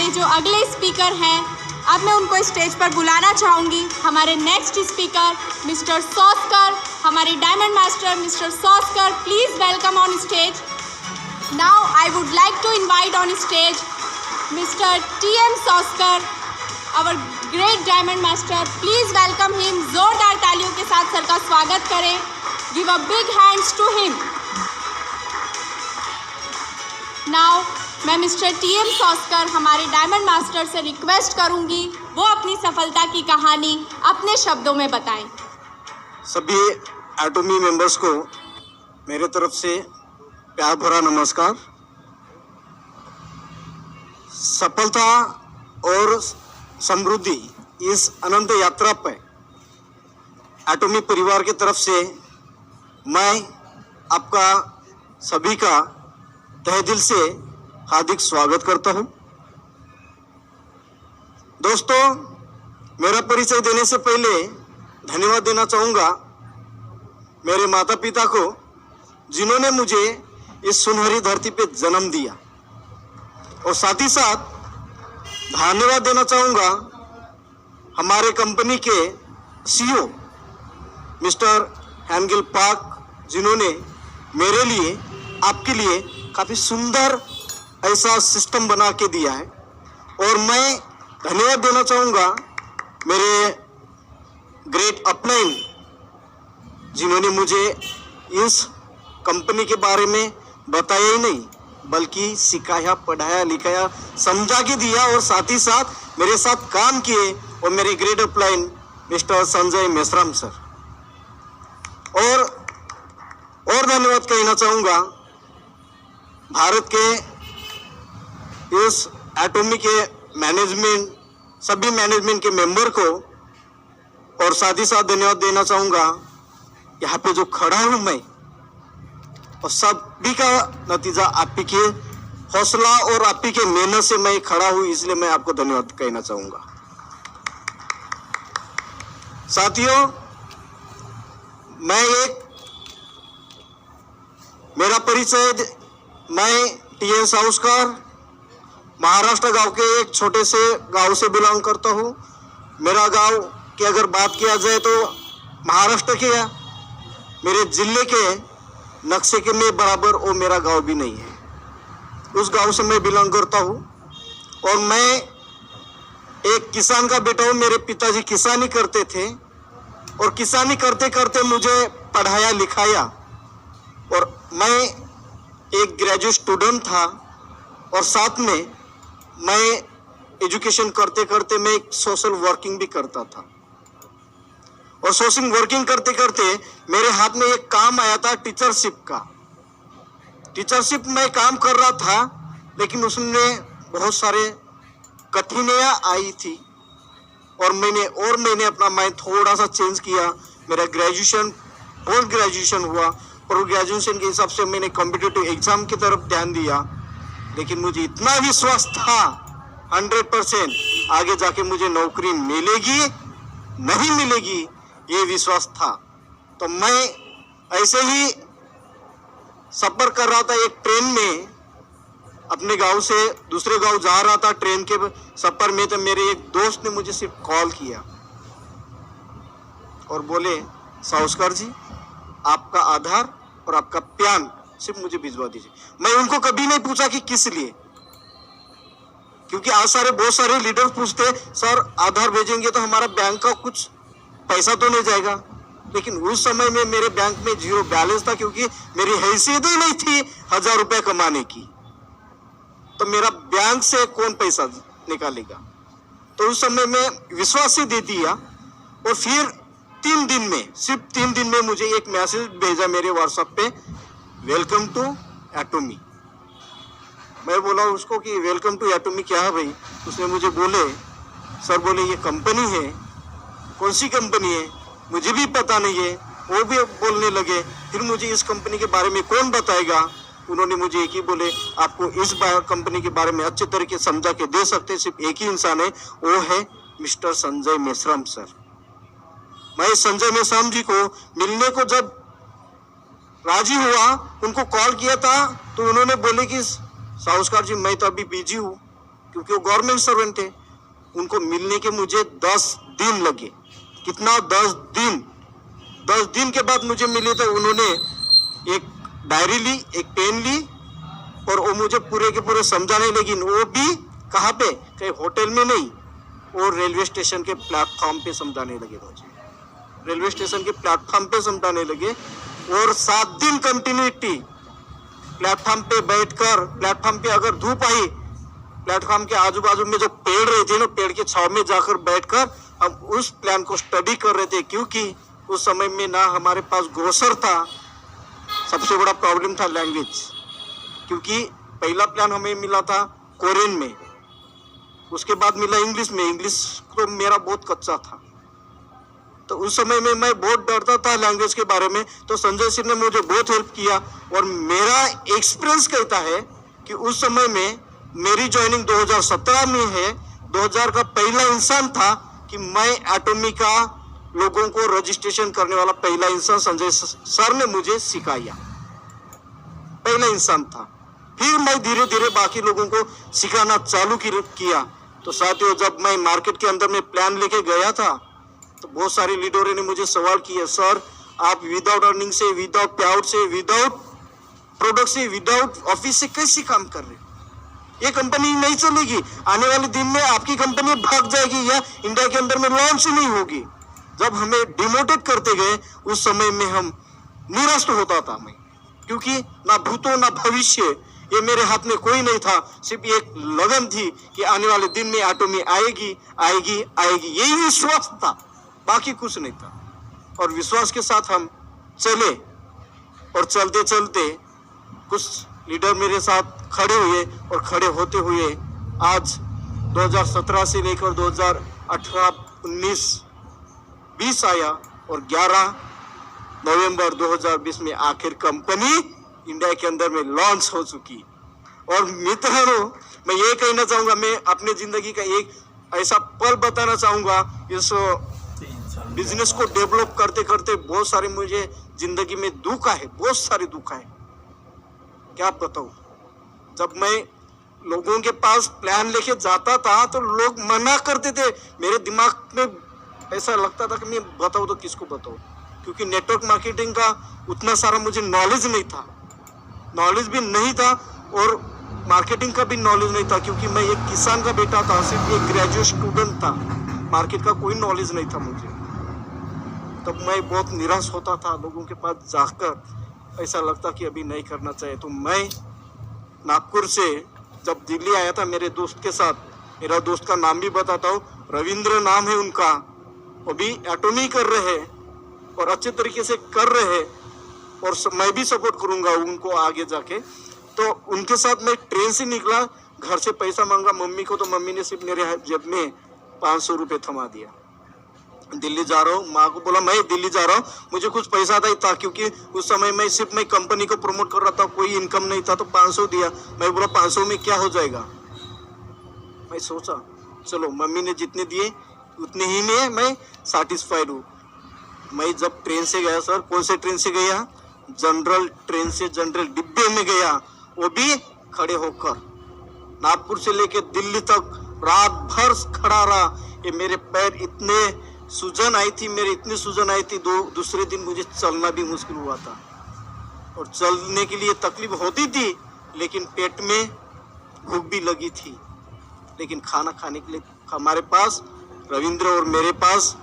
हमारे जो अगले स्पीकर हैं, अब मैं उनको स्टेज पर बुलाना चाहूँगी। हमारे नेक्स्ट स्पीकर मिस्टर सॉस्कर, हमारे diamond master mister Soskar, please welcome on stage. Now I would like to invite on stage mister TM Soskar, our great diamond master. Please welcome him. जोरदार तालियों के साथ सर का स्वागत करें। Give a big hands to him. Now मैं mister TM Soskar, हमारे diamond master से रिक्वेस्ट करूंगी वो अपनी सफलता की कहानी अपने शब्दों में बताएं। सभी एटॉमी मेंबर्स को मेरे तरफ से प्यार भरा नमस्कार। सफलता और समृद्धि इस अनंत यात्रा पर एटॉमी परिवार की तरफ से मैं आपका सभी का तहे दिल से हार्दिक स्वागत करता हूं। दोस्तों, मेरा परिचय देने से पहले धन्यवाद देना चाहूँगा मेरे माता पिता को, जिन्होंने मुझे इस सुनहरी धरती पे जन्म दिया, और साथ ही साथ धन्यवाद देना चाहूँगा हमारे कंपनी के CEO मिस्टर हैंगल पार्क, जिन्होंने मेरे लिए, आपके लिए काफ़ी सुंदर ऐसा सिस्टम बना के दिया है। और मैं धन्यवाद देना चाहूँगा मेरे ग्रेट अपलाइन, जिन्होंने मुझे इस कंपनी के बारे में बताया ही नहीं बल्कि सिखाया, पढ़ाया, लिखाया, समझा के दिया, और साथ ही साथ मेरे साथ काम किए। और मेरे great upline mister Sanjay Meshram sir. और धन्यवाद कहना चाहूँगा भारत के इस एटॉमी के मैनेजमेंट, सभी मैनेजमेंट के मेंबर को, और साथ ही साथ धन्यवाद देना चाहूँगा यहाँ पे जो खड़ा हूँ मैं, और सभी का नतीजा आप ही के हौसला और आप ही के मेहनत से मैं खड़ा हूँ, इसलिए मैं आपको धन्यवाद कहना चाहूँगा। साथियों, मेरा परिचय, मैं TM सॉस्कर महाराष्ट्र गांव के एक छोटे से गांव से बिलोंग करता हूं। मेरा गांव की अगर बात किया जाए तो महाराष्ट्र के मेरे जिले के नक्शे के में बराबर वो मेरा गांव भी नहीं है। उस गांव से मैं बिलोंग करता हूं, और मैं एक किसान का बेटा हूं। मेरे पिताजी किसानी करते थे, और किसानी करते करते मुझे पढ़ाया लिखाया, और मैं एक ग्रेजुएट स्टूडेंट था, और साथ में मैं एजुकेशन करते करते मैं एक सोशल वर्किंग भी करता था। और सोशल वर्किंग करते करते मेरे हाथ में एक काम आया था टीचरशिप का। टीचरशिप में काम कर रहा था, लेकिन उसमें बहुत सारे कठिनाइयाँ आई थी, और मैंने अपना माइंड थोड़ा सा चेंज किया। मेरा ग्रेजुएशन, पोस्ट ग्रेजुएशन हुआ, और ग्रेजुएशन के हिसाब से मैंने कॉम्पिटिटिव एग्जाम की तरफ ध्यान दिया। लेकिन मुझे इतना विश्वास था 100% आगे जाके मुझे नौकरी मिलेगी नहीं मिलेगी, ये विश्वास था। तो मैं ऐसे ही सफर कर रहा था एक ट्रेन में, अपने गांव से दूसरे गांव जा रहा था ट्रेन के सफर में। तो मेरे एक दोस्त ने मुझे सिर्फ कॉल किया और बोले, सॉस्कर जी, आपका आधार और आपका पैन सिर्फ मुझे भिजवा दीजिए। मैं उनको कभी नहीं पूछा कि किस लिए, क्योंकि आज बहुत सारे लीडर पूछते, सर आधार भेजेंगे तो हमारा बैंक का कुछ पैसा तो नहीं जाएगा। लेकिन उस समय में मेरे बैंक में 0 बैलेंस था, क्योंकि मेरी हैसियत ही नहीं थी 1000 रुपये कमाने की। तो मेरा बैंक से कौन पैसा निकालेगा। तो उस समय में विश्वास से दे दिया, और फिर 3 दिन में, सिर्फ 3 दिन में मुझे एक मैसेज भेजा मेरे व्हाट्सएप पे, वेलकम टू एटॉमी। मैं बोला उसको कि वेलकम टू एटॉमी क्या है भाई। उसने मुझे बोले, सर बोले ये कंपनी है। कौन सी कंपनी है, मुझे भी पता नहीं है। वो भी बोलने लगे, फिर मुझे इस कंपनी के बारे में कौन बताएगा। उन्होंने मुझे एक ही बोले, आपको इस कंपनी के बारे में अच्छे तरीके समझा के दे सकते सिर्फ एक ही इंसान है, वो है मिस्टर संजय मेश्राम सर। मैं संजय मेश्राम जी को मिलने को जब राजी हुआ, उनको कॉल किया था, तो उन्होंने बोले कि सॉस्कर जी मैं तो अभी बिजी हूँ, क्योंकि वो गवर्नमेंट सर्वेंट है। उनको मिलने के मुझे 10 दिन लगे। कितना? 10 दिन। 10 दिन के बाद मुझे मिले तो उन्होंने एक डायरी ली, एक पेन ली और वो मुझे पूरे के पूरे समझाने लगी। वो भी कहाँ पे? कहीं होटल में नहीं, वो रेलवे स्टेशन के प्लेटफॉर्म पे समझाने लगे मुझे। रेलवे स्टेशन के प्लेटफॉर्म पे समझाने लगे और 7 दिन कंटिन्यूटी प्लेटफॉर्म पे बैठकर, प्लेटफॉर्म पे अगर धूप आई, प्लेटफॉर्म के आजू बाजू में जो पेड़ रहे थे ना, पेड़ के छाव में जाकर बैठकर हम उस प्लान को स्टडी कर रहे थे। क्योंकि उस समय में ना हमारे पास ग्रोसर था, सबसे बड़ा प्रॉब्लम था लैंग्वेज। क्योंकि पहला प्लान हमें मिला था कोरियन में, उसके बाद मिला इंग्लिश में। इंग्लिश तो मेरा बहुत कच्चा था, तो उस समय में मैं बहुत डरता था लैंग्वेज के बारे में। तो संजय सिंह ने मुझे बहुत हेल्प किया और मेरा एक्सपीरियंस कहता है कि उस समय में मेरी ज्वाइनिंग 2017 में है। 2000 का पहला इंसान था कि मैं एटॉमी का लोगों को रजिस्ट्रेशन करने वाला पहला इंसान संजय सर ने मुझे सिखाया, पहला इंसान था। फिर मैं धीरे धीरे बाकी लोगों को सिखाना चालू किया। तो साथियों, जब मैं मार्केट के अंदर में प्लान लेके गया था तो बहुत सारे लीडरों ने मुझे सवाल किया, सर आप विदाउट अर्निंग से, विदाउट पे आउट से, विदाउट प्रोडक्ट से, विदाउट ऑफिस से कैसे काम कर रहे? ये कंपनी नहीं चलेगी, आने वाले दिन में आपकी कंपनी भाग जाएगी या इंडिया के अंदर में लॉन्च ही नहीं होगी। जब हमें डिमोटेड करते गए उस समय में हम निराश होता था मैं, क्योंकि ना भूतो ना भविष्य, ये मेरे हाथ में कोई नहीं था। सिर्फ एक लगन थी कि आने वाले दिन में एटॉमी आएगी आएगी आएगी, यही विश्वास था, बाकी कुछ नहीं था। और विश्वास के साथ हम चले और चलते चलते कुछ लीडर मेरे साथ खड़े हुए और खड़े होते हुए आज 2017 से लेकर 2018, 19, 20 आया और 11 नवंबर 2020 में आखिर कंपनी इंडिया के अंदर में लॉन्च हो चुकी। और मित्रों, मैं ये कहना चाहूँगा, मैं अपने जिंदगी का एक ऐसा पल बताना चाहूँगा। इस बिजनेस को डेवलप करते करते बहुत सारे मुझे जिंदगी में दुख आए, बहुत सारे दुख आए, क्या बताऊँ। जब मैं लोगों के पास प्लान लेके जाता था तो लोग मना करते थे। मेरे दिमाग में ऐसा लगता था कि मैं बताऊँ तो किसको बताऊँ, क्योंकि नेटवर्क मार्केटिंग का उतना सारा मुझे नॉलेज नहीं था, नॉलेज भी नहीं था और मार्केटिंग का भी नॉलेज नहीं था, क्योंकि मैं एक किसान का बेटा था, सिर्फ एक ग्रेजुएट स्टूडेंट था, मार्केट का कोई नॉलेज नहीं था मुझे। तब मैं बहुत निराश होता था लोगों के पास जाकर, ऐसा लगता कि अभी नहीं करना चाहिए। तो मैं नागपुर से जब दिल्ली आया था मेरे दोस्त के साथ, मेरा दोस्त का नाम भी बताता हूँ, रविंद्र नाम है उनका, वो भी एटॉमी कर रहे हैं और अच्छे तरीके से कर रहे हैं और मैं भी सपोर्ट करूंगा उनको आगे जाके। तो उनके साथ मैं ट्रेन से निकला, घर से पैसा मांगा मम्मी को, तो मम्मी ने सिर्फ मेरे जेब में 500 रुपये थमा दिया। दिल्ली जा रहा हूँ, माँ को बोला मैं दिल्ली जा रहा हूँ, मुझे कुछ पैसा था क्योंकि उस समय मैं सिर्फ मैं कंपनी को प्रमोट कर रहा था, कोई इनकम नहीं था, तो 500 दिया। मैं बोला 500 में क्या हो जाएगा। मैं सोचा चलो मम्मी ने जितने दिए उतने ही में मैं सेटिस्फाइड हूँ। मैं जब ट्रेन से गया, सर कौन से ट्रेन से गया? जनरल ट्रेन से, जनरल डिब्बे में गया, वो भी खड़े होकर। नागपुर से लेके दिल्ली तक रात भर खड़ा रहा। ये मेरे पैर इतने सूजन आई थी, मेरे इतनी सूजन आई थी, दूसरे दिन मुझे चलना भी मुश्किल हुआ था। और चलने के लिए तकलीफ होती थी, लेकिन पेट में भूख भी लगी थी। लेकिन खाना खाने के लिए हमारे पास, रविंद्र और मेरे पास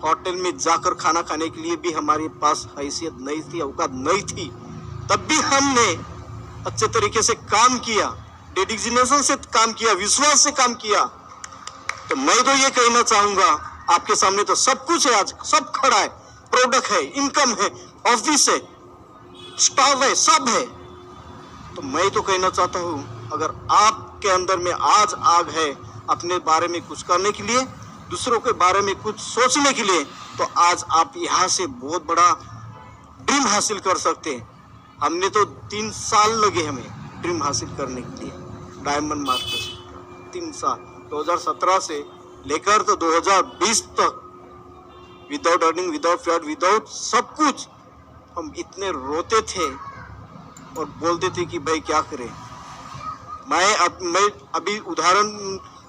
होटल में जाकर खाना खाने के लिए भी हमारे पास हैसियत नहीं थी, औकात नहीं थी। तब भी हमने अच्छे तरीके से काम किया, डेडिकेशन से काम किया, विश्वास से काम किया। तो मैं तो ये कहना चाहूंगा, आपके सामने तो सब कुछ है, आज सब खड़ा है, प्रोडक्ट है, इनकम है, ऑफिस है, स्टाफ है, सब है। तो मैं तो कहना चाहता हूँ, अगर आपके अंदर में आज आग है अपने बारे में कुछ करने के लिए, दूसरों के बारे में कुछ सोचने के लिए, तो आज आप यहाँ से बहुत बड़ा ड्रीम हासिल कर सकते हैं। हमने तो 3 साल लगे हमें ड्रीम हासिल करने के लिए, डायमंड मास्टर 3 साल, 2017 से लेकर तो 2020 तक, without earning, without flood, without सब कुछ। हम इतने रोते थे और बोलते थे कि भाई क्या करें। मैं अभी उदाहरण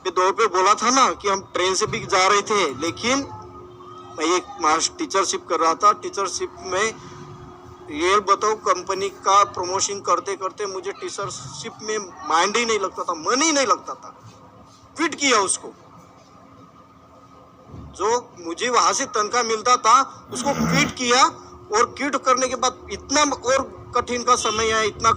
के तौर पे बोला था ना कि हम ट्रेन से भी जा रहे थे, लेकिन मैं एक टीचरशिप कर रहा था। टीचरशिप में ये बताओ, कंपनी का प्रमोशन करते करते मुझे टीचरशिप में माइंड ही नहीं लगता था, मन ही नहीं लगता था। क्विट किया उसको। जो मुझे वहां से तनख्वाह मिलता था उसको क्विट किया, और क्विट करने के बाद इतना और कठिन का समय है, इतना